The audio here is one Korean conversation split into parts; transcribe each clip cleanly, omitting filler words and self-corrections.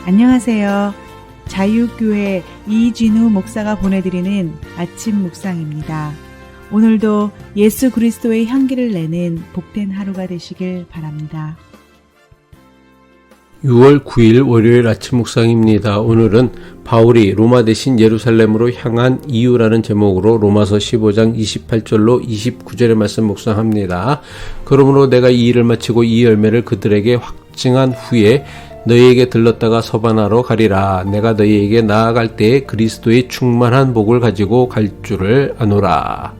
안녕하세요. 자유교회 이진우 목사가 보내드리는 아침 묵상입니다. 오늘도 예수 그리스도의 향기를 내는 복된 하루가 되시길 바랍니다. 6월 9일 월요일 아침 묵상입니다. 오늘은 바울이 로마 대신 예루살렘으로 향한 이유라는 제목으로 로마서 15장 28절로 29절의 말씀 묵상합니다. 그러므로 내가 이 일을 마치고 이 열매를 그들에게 확증한 후에 너희에게 들렀다가 서바나로 가리라. 내가 너희에게 나아갈 때에 그리스도의 충만한 복을 가지고 갈 줄을 아노라.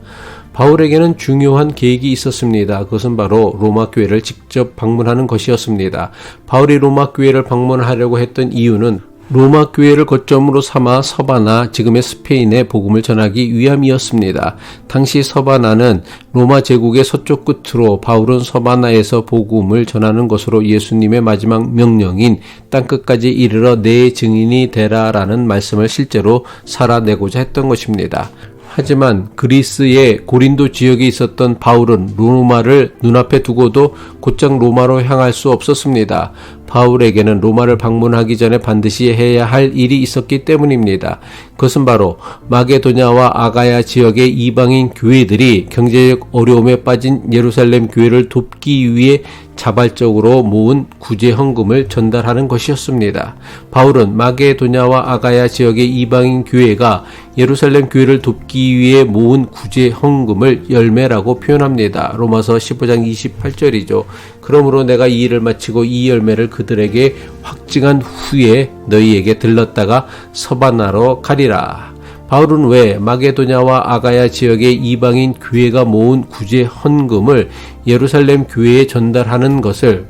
바울에게는 중요한 계획이 있었습니다. 그것은 바로 로마 교회를 직접 방문하는 것이었습니다. 바울이 로마 교회를 방문하려고 했던 이유는 로마 교회를 거점으로 삼아 서바나, 지금의 스페인에 복음을 전하기 위함이었습니다. 당시 서바나는 로마 제국의 서쪽 끝으로 바울은 서바나에서 복음을 전하는 것으로 예수님의 마지막 명령인 땅끝까지 이르러 내 증인이 되라라는 말씀을 실제로 살아내고자 했던 것입니다. 하지만 그리스의 고린도 지역에 있었던 바울은 로마를 눈앞에 두고도 곧장 로마로 향할 수 없었습니다. 바울에게는 로마를 방문하기 전에 반드시 해야 할 일이 있었기 때문입니다. 그것은 바로 마게도냐와 아가야 지역의 이방인 교회들이 경제적 어려움에 빠진 예루살렘 교회를 돕기 위해 자발적으로 모은 구제 헌금을 전달하는 것이었습니다. 바울은 마게도냐와 아가야 지역의 이방인 교회가 예루살렘 교회를 돕기 위해 모은 구제 헌금을 열매라고 표현합니다. 로마서 15장 28절이죠. 그러므로 내가 이 일을 마치고 이 열매를 그들에게 확증한 후에 너희에게 들렀다가 서바나로 가리라. 바울은 왜 마게도냐와 아가야 지역의 이방인 교회가 모은 구제 헌금을 예루살렘 교회에 전달하는 것을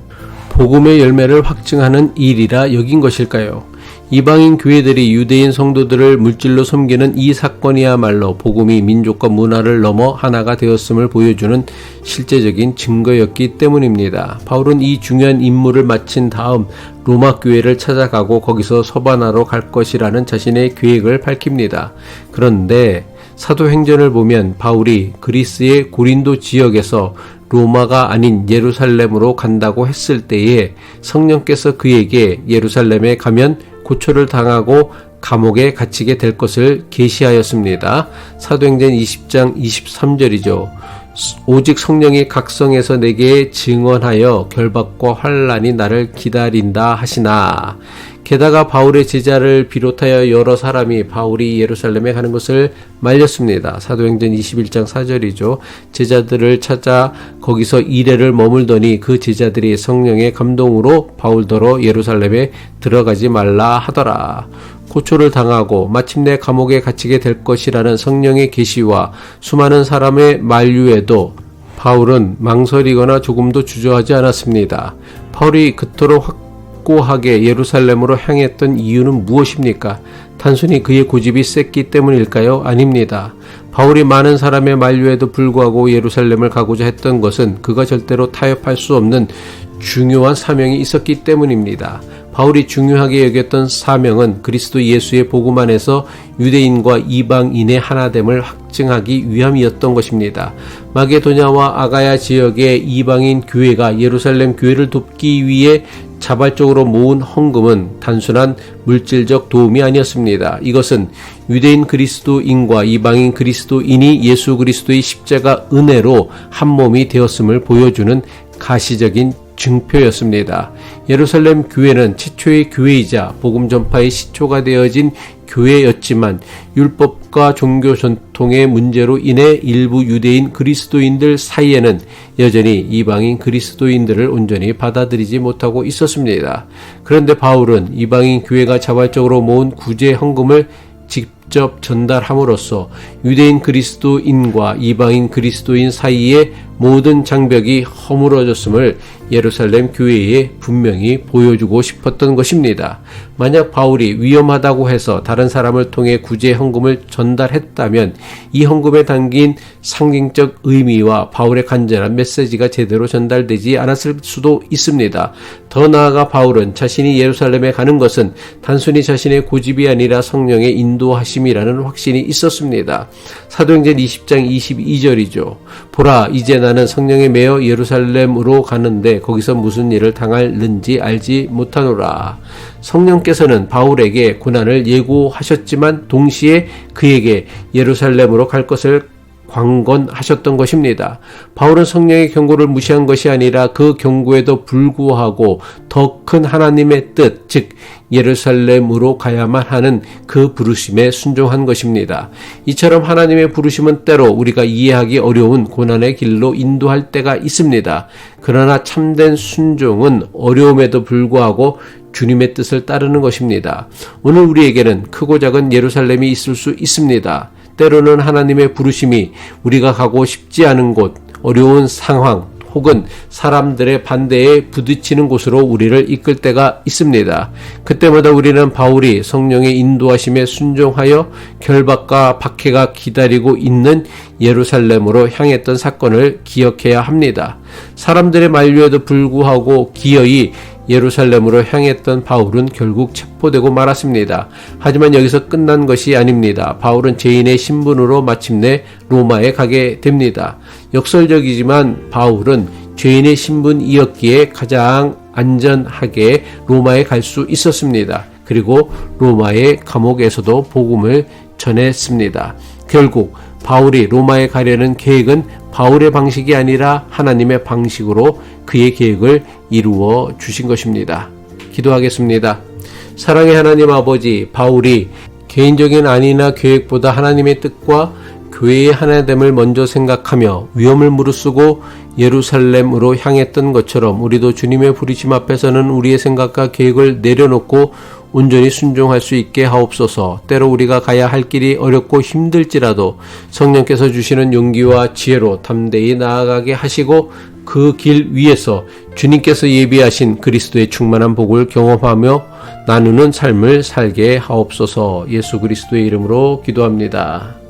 복음의 열매를 확증하는 일이라 여긴 것일까요? 이방인 교회들이 유대인 성도들을 물질로 섬기는 이 사건이야말로 복음이 민족과 문화를 넘어 하나가 되었음을 보여주는 실제적인 증거였기 때문입니다. 바울은 이 중요한 임무를 마친 다음 로마 교회를 찾아가고 거기서 서바나로 갈 것이라는 자신의 계획을 밝힙니다. 그런데 사도행전을 보면 바울이 그리스의 고린도 지역에서 로마가 아닌 예루살렘으로 간다고 했을 때에 성령께서 그에게 예루살렘에 가면 고초를 당하고 감옥에 갇히게 될 것을 계시하였습니다. 사도행전 20장 23절이죠. 오직 성령이 각성해서 내게 증언하여 결박과 환난이 나를 기다린다 하시나. 게다가 바울의 제자를 비롯하여 여러 사람이 바울이 예루살렘에 가는 것을 말렸습니다. 사도행전 21장 4절이죠. 제자들을 찾아 거기서 이래를 머물더니 그 제자들이 성령의 감동으로 바울더러 예루살렘에 들어가지 말라 하더라. 고초를 당하고 마침내 감옥에 갇히게 될 것이라는 성령의 계시와 수많은 사람의 만류에도 바울은 망설이거나 조금도 주저하지 않았습니다. 바울이 그토록 확고하게 예루살렘으로 향했던 이유는 무엇입니까? 단순히 그의 고집이 셌기 때문일까요? 아닙니다. 바울이 많은 사람의 만류에도 불구하고 예루살렘을 가고자 했던 것은 그가 절대로 타협할 수 없는 중요한 사명이 있었기 때문입니다. 바울이 중요하게 여겼던 사명은 그리스도 예수의 복음 안에서 유대인과 이방인의 하나됨을 확증하기 위함이었던 것입니다. 마게도냐와 아가야 지역의 이방인 교회가 예루살렘 교회를 돕기 위해 자발적으로 모은 헌금은 단순한 물질적 도움이 아니었습니다. 이것은 유대인 그리스도인과 이방인 그리스도인이 예수 그리스도의 십자가 은혜로 한 몸이 되었음을 보여주는 가시적인 증표였습니다. 예루살렘 교회는 최초의 교회이자 복음 전파의 시초가 되어진 교회였지만 율법과 종교 전통의 문제로 인해 일부 유대인 그리스도인들 사이에는 여전히 이방인 그리스도인들을 온전히 받아들이지 못하고 있었습니다. 그런데 바울은 이방인 교회가 자발적으로 모은 구제 헌금을 직접 전달함으로써 유대인 그리스도인과 이방인 그리스도인 사이의 모든 장벽이 허물어졌음을 예루살렘 교회에 분명히 보여주고 싶었던 것입니다. 만약 바울이 위험하다고 해서 다른 사람을 통해 구제 헌금을 전달했다면 이 헌금에 담긴 상징적 의미와 바울의 간절한 메시지가 제대로 전달되지 않았을 수도 있습니다. 더 나아가 바울은 자신이 예루살렘에 가는 것은 단순히 자신의 고집이 아니라 성령의 인도하심이라는 확신이 있었습니다. 사도행전 20장 22절이죠. 보라, 이제 나는 성령에 매여 예루살렘으로 가는데 거기서 무슨 일을 당할는지 알지 못하노라. 성령께서는 바울에게 고난을 예고하셨지만 동시에 그에게 예루살렘으로 갈 것을 광건하셨던 것입니다. 바울은 성령의 경고를 무시한 것이 아니라 그 경고에도 불구하고 더 큰 하나님의 뜻, 즉 예루살렘으로 가야만 하는 그 부르심에 순종한 것입니다. 이처럼 하나님의 부르심은 때로 우리가 이해하기 어려운 고난의 길로 인도할 때가 있습니다. 그러나 참된 순종은 어려움에도 불구하고 주님의 뜻을 따르는 것입니다. 오늘 우리에게는 크고 작은 예루살렘이 있을 수 있습니다. 때로는 하나님의 부르심이 우리가 가고 싶지 않은 곳, 어려운 상황, 혹은 사람들의 반대에 부딪히는 곳으로 우리를 이끌 때가 있습니다. 그때마다 우리는 바울이 성령의 인도하심에 순종하여 결박과 박해가 기다리고 있는 예루살렘으로 향했던 사건을 기억해야 합니다. 사람들의 만류에도 불구하고 기어이 예루살렘으로 향했던 바울은 결국 체포되고 말았습니다. 하지만 여기서 끝난 것이 아닙니다. 바울은 죄인의 신분으로 마침내 로마에 가게 됩니다. 역설적이지만 바울은 죄인의 신분이었기에 가장 안전하게 로마에 갈 수 있었습니다. 그리고 로마의 감옥에서도 복음을 전했습니다. 결국 바울이 로마에 가려는 계획은 바울의 방식이 아니라 하나님의 방식으로 그의 계획을 이루어 주신 것입니다. 기도하겠습니다. 사랑의 하나님 아버지, 바울이 개인적인 안위나 계획보다 하나님의 뜻과 교회의 하나됨을 먼저 생각하며 위험을 무릅쓰고 예루살렘으로 향했던 것처럼 우리도 주님의 부르심 앞에서는 우리의 생각과 계획을 내려놓고 온전히 순종할 수 있게 하옵소서. 때로 우리가 가야 할 길이 어렵고 힘들지라도 성령께서 주시는 용기와 지혜로 담대히 나아가게 하시고 그 길 위에서 주님께서 예비하신 그리스도의 충만한 복을 경험하며 나누는 삶을 살게 하옵소서. 예수 그리스도의 이름으로 기도합니다.